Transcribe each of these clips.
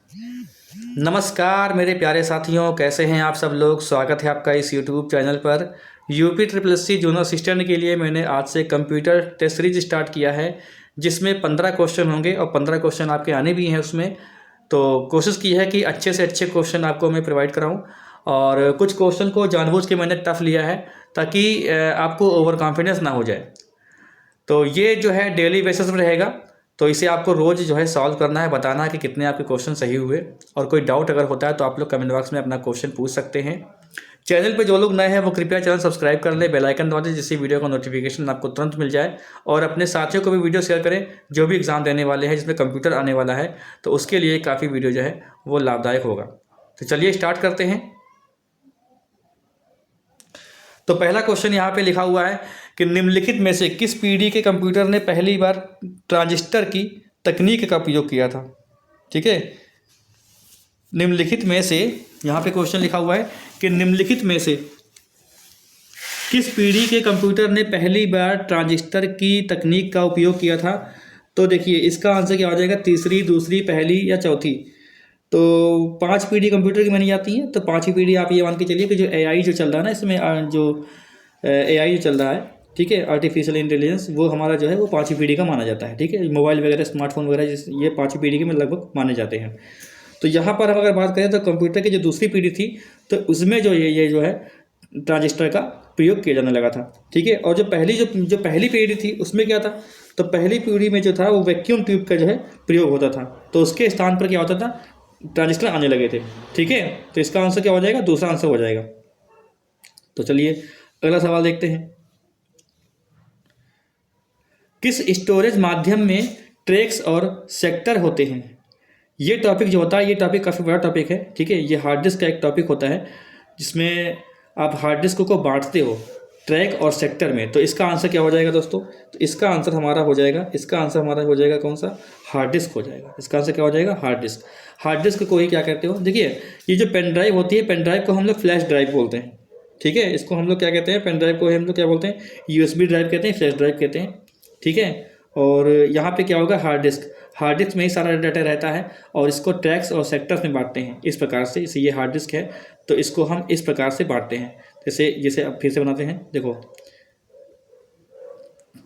नमस्कार मेरे प्यारे साथियों, कैसे हैं आप सब लोग। स्वागत है आपका इस यूट्यूब चैनल पर। UP triple S C junior assistant के लिए मैंने आज से कंप्यूटर टेस्ट सीरीज स्टार्ट किया है, जिसमें 15 क्वेश्चन होंगे और 15 क्वेश्चन आपके आने भी हैं उसमें। तो कोशिश की है कि अच्छे से अच्छे क्वेश्चन आपको मैं प्रोवाइड कराऊँ, और कुछ क्वेश्चन को जानबूझ के मैंने टफ लिया है ताकि आपको ओवर कॉन्फिडेंस ना हो जाए। तो ये जो है डेली बेसिस पर रहेगा, तो इसे आपको रोज़ जो है सॉल्व करना है, बताना है कि कितने आपके क्वेश्चन सही हुए। और कोई डाउट अगर होता है तो आप लोग कमेंट बॉक्स में अपना क्वेश्चन पूछ सकते हैं। चैनल पे जो लोग नए हैं वो कृपया चैनल सब्सक्राइब कर लें, बेल आइकन दबा दें, जिससे वीडियो का नोटिफिकेशन आपको तुरंत मिल जाए। और अपने साथियों को भी वीडियो शेयर करें जो भी एग्ज़ाम देने वाले हैं, जिसमें कंप्यूटर आने वाला है, तो उसके लिए काफ़ी वीडियो जो है वो लाभदायक होगा। तो चलिए स्टार्ट करते हैं। तो पहला क्वेश्चन यहाँ पे लिखा हुआ है कि निम्नलिखित में से किस पीढ़ी के कंप्यूटर ने पहली बार ट्रांजिस्टर की तकनीक का उपयोग किया था। ठीक है, निम्नलिखित में से यहाँ पे क्वेश्चन लिखा हुआ है कि निम्नलिखित में से किस पीढ़ी के कंप्यूटर ने पहली बार ट्रांजिस्टर की तकनीक का उपयोग किया था। तो देखिए इसका आंसर क्या हो जाएगा, तीसरी, दूसरी, पहली या चौथी। तो 5 पीढ़ी कंप्यूटर की मानी जाती है। तो 5वीं पीढ़ी आप ये मान के चलिए कि जो एआई जो चल रहा है ना, इसमें जो एआई जो चल रहा है, ठीक है, आर्टिफिशियल इंटेलिजेंस, वो हमारा जो है वो 5वीं पीढ़ी का माना जाता है। ठीक है, मोबाइल वगैरह, स्मार्टफोन वगैरह, ये 5वीं पीढ़ी के में लगभग माने जाते हैं। तो यहाँ पर हम अगर बात करें तो कंप्यूटर की जो दूसरी पीढ़ी थी, तो उसमें जो ये जो है ट्रांजिस्टर का प्रयोग किया जाने लगा था। ठीक है, और जो पहली पीढ़ी थी उसमें क्या था, तो पहली पीढ़ी में जो था वो वैक्यूम ट्यूब का जो है प्रयोग होता था। तो उसके स्थान पर क्या होता था, ट्रांजिस्टर आने लगे थे। ठीक है, तो इसका आंसर क्या हो जाएगा, दूसरा आंसर हो जाएगा। तो चलिए अगला सवाल देखते हैं। किस स्टोरेज माध्यम में ट्रैक्स और सेक्टर होते हैं। ये टॉपिक जो होता है, ये टॉपिक काफ़ी बड़ा टॉपिक है। ठीक है, ये हार्ड डिस्क का एक टॉपिक होता है, जिसमें आप हार्ड डिस्क को बांटते हो ट्रैक और सेक्टर में। तो इसका आंसर क्या हो जाएगा दोस्तों, तो इसका आंसर हमारा हो जाएगा कौन सा, हार्ड डिस्क हो जाएगा। इसका आंसर क्या हो जाएगा, हार्ड डिस्क। हार्ड डिस्क को ही क्या कहते हो, देखिए ये जो पेन ड्राइव होती है, पेन ड्राइव को हम लोग फ्लैश ड्राइव बोलते हैं। ठीक है, इसको हम लोग क्या कहते हैं, पेन ड्राइव को हम लोग क्या बोलते हैं, यूएसबी ड्राइव कहते हैं, फ्लैश ड्राइव कहते हैं। ठीक है, और यहाँ पे क्या होगा, हार्ड डिस्क। हार्ड डिस्क में ही सारा डाटा रहता है, और इसको ट्रैक्स और सेक्टर्स में बांटते हैं इस प्रकार से। इसे ये हार्ड डिस्क है, तो इसको हम इस प्रकार से बांटते हैं। जैसे अब फिर से बनाते हैं, देखो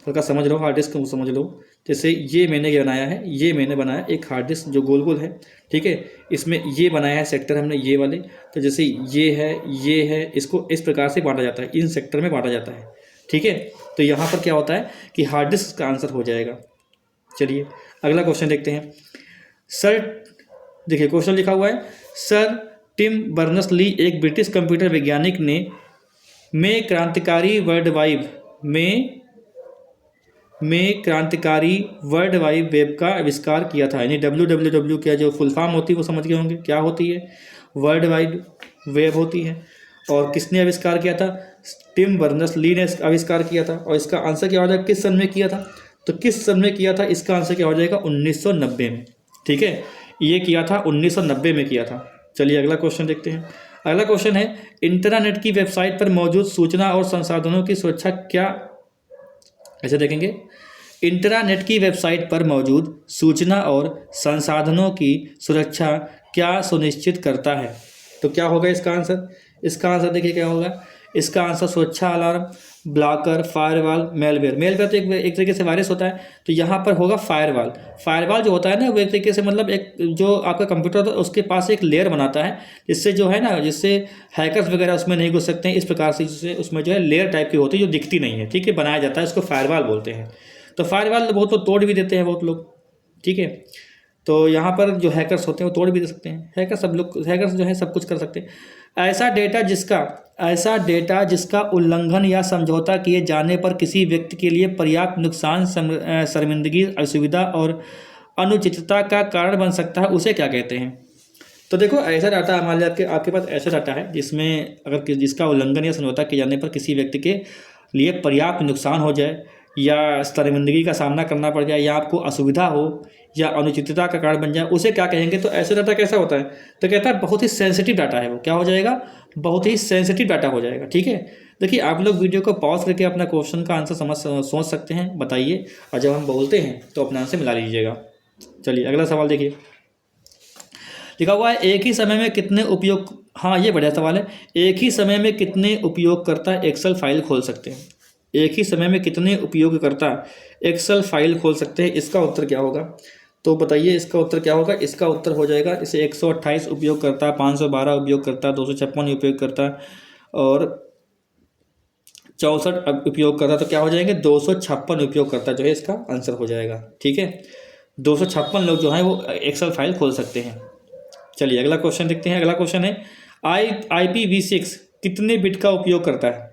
हल्का समझ लो, हार्ड डिस्क को समझ लो। जैसे ये मैंने बनाया है, ये मैंने बनाया एक हार्ड डिस्क जो गोल गोल है। ठीक है, इसमें ये बनाया है सेक्टर हमने, ये वाले। तो जैसे ये है, इसको इस प्रकार से बांटा जाता है, इन सेक्टर में बांटा जाता है। ठीक है, तो यहाँ पर क्या होता है कि हार्ड डिस्क का आंसर हो जाएगा। चलिए अगला क्वेश्चन देखते हैं। सर, देखिए क्वेश्चन लिखा हुआ है, सर टिम बर्नर्स ली एक ब्रिटिश कंप्यूटर वैज्ञानिक ने क्रांतिकारी वर्ल्ड वाइड वेब का आविष्कार किया था। यानी WWW का जो फुल फॉर्म होती है वो समझ गए होंगे, क्या होती है, वर्ल्ड वाइड वेब होती है। और किसने आविष्कार किया था, टिम बर्नर्स ली ने आविष्कार किया था। और इसका आंसर क्या हो जाएगा, किस सन में किया था, तो किस सन में किया था, इसका आंसर क्या हो जाएगा, 1990 में। ठीक है, ये किया था 1990 में किया था। चलिए अगला क्वेश्चन देखते हैं। अगला क्वेश्चन है, इंटरनेट की वेबसाइट पर मौजूद सूचना और संसाधनों की सुरक्षा क्या, ऐसे देखेंगे, इंटरनेट की वेबसाइट पर मौजूद सूचना और संसाधनों की सुरक्षा क्या सुनिश्चित करता है। तो क्या होगा इसका आंसर, इसका आंसर देखिए क्या होगा, इसका आंसर सुरक्षा अलार्म, ब्लॉकर, फायरवॉल, मेलवेयर तो एक तरीके से वायरस होता है। तो यहाँ पर होगा फायरवॉल जो होता है ना, वो एक तरीके से मतलब एक जो आपका कंप्यूटर होता है उसके पास एक लेयर बनाता है, जिससे जो है ना, जिससे हैकर्स वगैरह उसमें नहीं घुस सकते हैं। इस प्रकार से जिससे उसमें जो है लेयर टाइप की होती है जो दिखती नहीं है। ठीक है, बनाया जाता है, उसको फायरवॉल बोलते हैं। तो फायरवॉल बहुत लोग तोड़ भी देते हैं, बहुत लोग। ठीक है, तो यहाँ पर जो हैकर्स होते हैं वो तोड़ भी दे सकते हैं। हैकर्स जो है सब कुछ कर सकते हैं। ऐसा डेटा जिसका उल्लंघन या समझौता किए जाने पर किसी व्यक्ति के लिए पर्याप्त नुकसान, शर्मिंदगी, असुविधा और अनुचितता का कारण बन सकता है, उसे क्या कहते हैं। तो देखो ऐसा डाटा हमारे आपके पास ऐसा डाटा है जिसका उल्लंघन या समझौता किए जाने पर किसी व्यक्ति के लिए पर्याप्त नुकसान हो जाए, या शर्मिंदगी का सामना करना पड़ जाए, या आपको असुविधा हो, या अनुचितता का कारण बन जाए, उसे क्या कहेंगे। तो ऐसे डाटा कैसा होता है, तो कहता है बहुत ही सेंसिटिव डाटा है। वो क्या हो जाएगा, बहुत ही सेंसिटिव डाटा हो जाएगा। ठीक है, देखिए आप लोग वीडियो को पॉज करके अपना क्वेश्चन का आंसर सोच सकते हैं, बताइए, और जब हम बोलते हैं तो अपना आंसर मिला लीजिएगा। चलिए अगला सवाल देखिए। लिखा हुआ है एक ही समय में कितने उपयोग, हाँ ये बढ़िया सवाल है, एक ही समय में कितने उपयोगकर्ता एक्सेल फाइल खोल सकते हैं, एक ही समय में कितने उपयोगकर्ता एक्सेल फाइल खोल सकते हैं, इसका उत्तर क्या होगा? तो बताइए इसका उत्तर क्या होगा? इसका उत्तर हो जाएगा इसे 128 उपयोगकर्ता, 512 उपयोगकर्ता, 256 उपयोगकर्ता और 64 उपयोगकर्ता, तो क्या हो जाएंगे 256 उपयोगकर्ता जो है इसका आंसर हो जाएगा। ठीक है, 256 लोग जो हैं वो एक्सेल फाइल खोल सकते हैं। चलिए अगला क्वेश्चन देखते हैं। अगला क्वेश्चन है IPv6 कितने बिट का उपयोग करता है?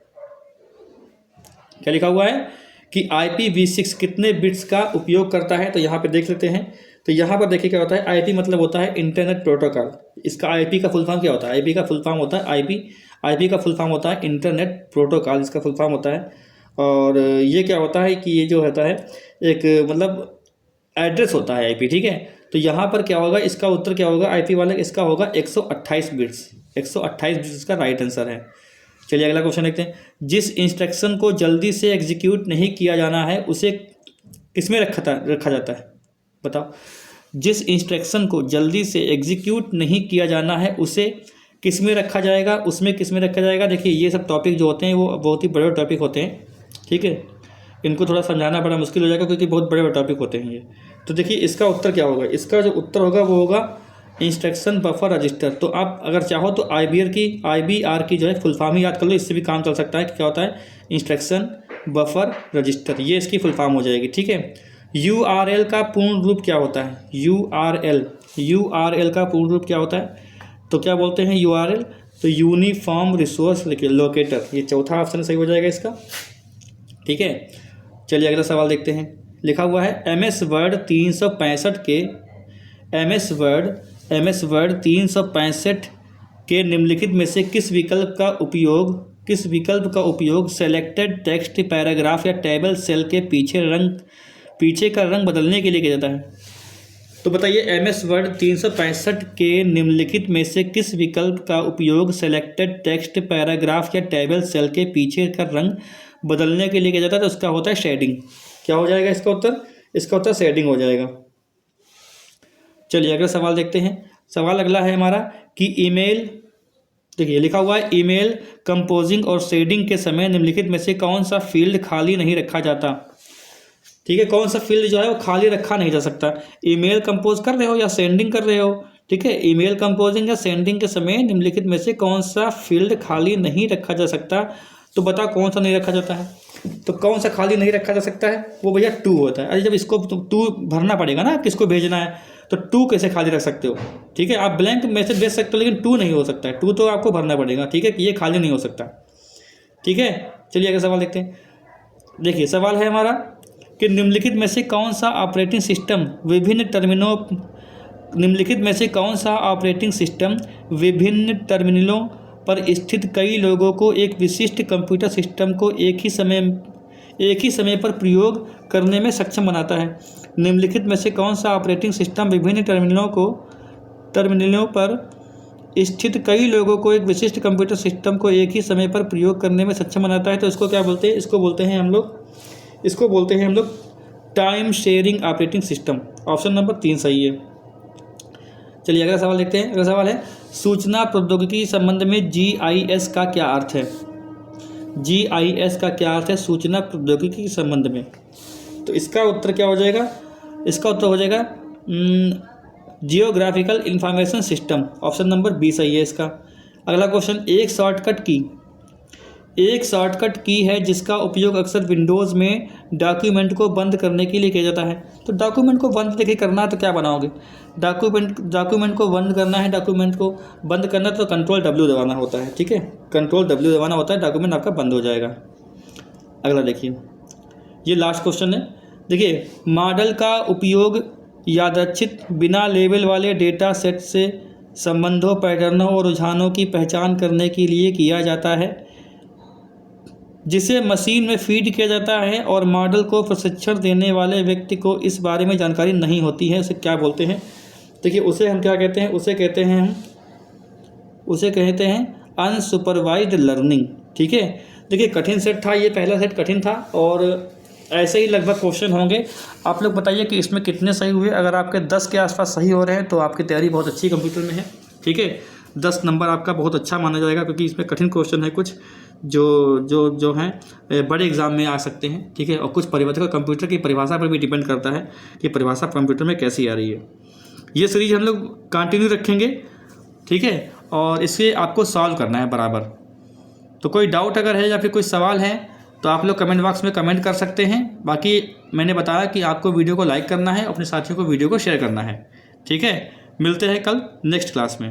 क्या लिखा हुआ है कि IPv6 कितने बिट्स का उपयोग करता है? तो यहाँ पे देख लेते हैं। तो यहाँ पर देखिए क्या होता है, IP मतलब होता है इंटरनेट प्रोटोकॉल। इसका IP का फुल फॉर्म क्या होता है? IP का फुल फॉर्म होता है IP का फुल फॉर्म होता है इंटरनेट प्रोटोकॉल, इसका फुल फॉर्म होता है। और ये क्या होता है कि ये जो होता है एक मतलब एड्रेस होता है IP। ठीक है, तो यहाँ पर क्या होगा, इसका उत्तर क्या होगा IP वाले, इसका होगा 128 बिट्स। 128 बिट्स का राइट आंसर है। चलिए अगला क्वेश्चन देखते हैं। जिस इंस्ट्रक्शन को जल्दी से एग्जीक्यूट नहीं किया जाना है उसे किसमें रखा जाता है? बताओ। जिस इंस्ट्रक्शन को जल्दी से एग्जीक्यूट नहीं किया जाना है उसे किस में रखा जाएगा? उसमें किस में रखा जाएगा? देखिए ये सब टॉपिक जो होते हैं वो बहुत ही बड़े टॉपिक होते हैं। ठीक है, इनको थोड़ा समझाना बड़ा मुश्किल हो जाएगा क्योंकि बहुत बड़े बड़े टॉपिक होते हैं ये। तो देखिए इसका उत्तर क्या होगा? इसका जो उत्तर होगा वो होगा इंस्ट्रक्शन बफर रजिस्टर। तो आप अगर चाहो तो IBR की जो है फुल फॉर्म ही याद कर लो, इससे भी काम चल सकता है कि क्या होता है इंस्ट्रक्शन बफर रजिस्टर, ये इसकी फुल फॉर्म हो जाएगी। ठीक है, URL का पूर्ण रूप क्या होता है? URL का पूर्ण रूप क्या होता है? तो क्या बोलते हैं URL? तो यूनिफॉर्म रिसोर्स लोकेटर, ये चौथा ऑप्शन सही हो जाएगा इसका। ठीक है, चलिए अगला सवाल देखते हैं। लिखा हुआ है MS वर्ड 365 के निम्नलिखित में से किस विकल्प का उपयोग सेलेक्टेड टेक्स्ट पैराग्राफ या टेबल सेल के पीछे का रंग बदलने के लिए किया जाता है? तो बताइए MS वर्ड 365 के निम्नलिखित में से किस विकल्प का उपयोग सेलेक्टेड टेक्स्ट पैराग्राफ या टेबल सेल के पीछे का रंग बदलने के लिए किया जाता है? तो उसका होता है शेडिंग। क्या हो जाएगा इसका उत्तर? इसका उत्तर शेडिंग हो जाएगा। चलिए अगला सवाल देखते हैं। सवाल अगला है हमारा कि ईमेल, देखिए लिखा हुआ है ईमेल कंपोजिंग और शेडिंग के समय निम्नलिखित में से कौन सा फील्ड खाली नहीं रखा जाता? ठीक है, कौन सा फील्ड जो है वो खाली रखा नहीं जा सकता? ईमेल कंपोज कर रहे हो या सेंडिंग कर रहे हो, ठीक है, ईमेल कंपोजिंग या सेंडिंग के समय निम्नलिखित में से कौन सा फील्ड खाली नहीं रखा जा सकता? तो बताओ कौन सा नहीं रखा जाता है? तो कौन सा खाली नहीं रखा जा सकता है? वो भैया 2 होता है। अरे जब इसको 2 भरना पड़ेगा ना, किसको भेजना है, तो 2 कैसे खाली रख सकते हो? ठीक है, आप ब्लैंक मैसेज भेज सकते हो लेकिन 2 नहीं हो सकता है, 2 तो आपको भरना पड़ेगा। ठीक है, कि ये खाली नहीं हो सकता। ठीक है, चलिए अगला सवाल देखते हैं। देखिए सवाल है हमारा कि निम्नलिखित में से कौन सा ऑपरेटिंग सिस्टम विभिन्न टर्मिनलों पर स्थित कई लोगों को एक विशिष्ट कंप्यूटर सिस्टम को एक ही समय पर प्रयोग करने में सक्षम बनाता है? निम्नलिखित में से कौन सा ऑपरेटिंग सिस्टम विभिन्न टर्मिनलों पर स्थित कई लोगों को एक विशिष्ट कंप्यूटर सिस्टम को एक ही समय पर प्रयोग करने में सक्षम बनाता है? तो इसको क्या बोलते हैं? इसको बोलते हैं हम लोग time sharing operating system. Option number 3 सही है। चलिए अगला सवाल देखते हैं। अगला सवाल है सूचना प्रौद्योगिकी के संबंध में GIS का क्या अर्थ है? GIS का क्या अर्थ है सूचना प्रौद्योगिकी के संबंध में? तो इसका उत्तर क्या हो जाएगा? इसका उत्तर हो जाएगा geographical information system. Option number B सही है इसका। अगला क्वेश्चन, एक शॉर्टकट की है जिसका उपयोग अक्सर विंडोज़ में डॉक्यूमेंट को बंद करने के लिए किया जाता है। तो डॉक्यूमेंट को बंद देखिए करना है तो क्या बनाओगे? डॉक्यूमेंट को बंद करना है, डॉक्यूमेंट को बंद करना तो Ctrl+W दबाना होता है। ठीक है, Ctrl+W दबाना होता है, डॉक्यूमेंट आपका बंद हो जाएगा। अगला देखिए, ये लास्ट क्वेश्चन है। देखिए मॉडल का उपयोग यादृच्छिक बिना लेबल वाले डेटा सेट से संबंधों, पैटर्नों और रुझानों की पहचान करने के लिए किया जाता है जिसे मशीन में फीड किया जाता है और मॉडल को प्रशिक्षण देने वाले व्यक्ति को इस बारे में जानकारी नहीं होती है। उसे क्या बोलते हैं? देखिए उसे हम क्या कहते हैं? उसे कहते हैं अनसुपरवाइज्ड लर्निंग। ठीक है, देखिए कठिन सेट था, ये पहला सेट कठिन था और ऐसे ही लगभग क्वेश्चन होंगे। आप लोग बताइए कि इसमें कितने सही हुए। अगर आपके 10 के आसपास सही हो रहे हैं तो आपकी तैयारी बहुत अच्छी कंप्यूटर में है। ठीक है, 10 नंबर आपका बहुत अच्छा माना जाएगा, क्योंकि इसमें कठिन क्वेश्चन है कुछ जो हैं बड़े एग्जाम में आ सकते हैं। ठीक है, और कुछ परिभाषा कंप्यूटर की परिभाषा पर भी डिपेंड करता है कि परिभाषा कंप्यूटर में कैसी आ रही है। ये सीरीज हम लोग कंटिन्यू रखेंगे। ठीक है, और इसे आपको सॉल्व करना है बराबर। तो कोई डाउट अगर है या फिर कोई सवाल है तो आप लोग कमेंट बॉक्स में कमेंट कर सकते हैं। बाकी मैंने बताया कि आपको वीडियो को लाइक करना है, अपने साथियों को वीडियो को शेयर करना है। ठीक है, मिलते हैं कल नेक्स्ट क्लास में।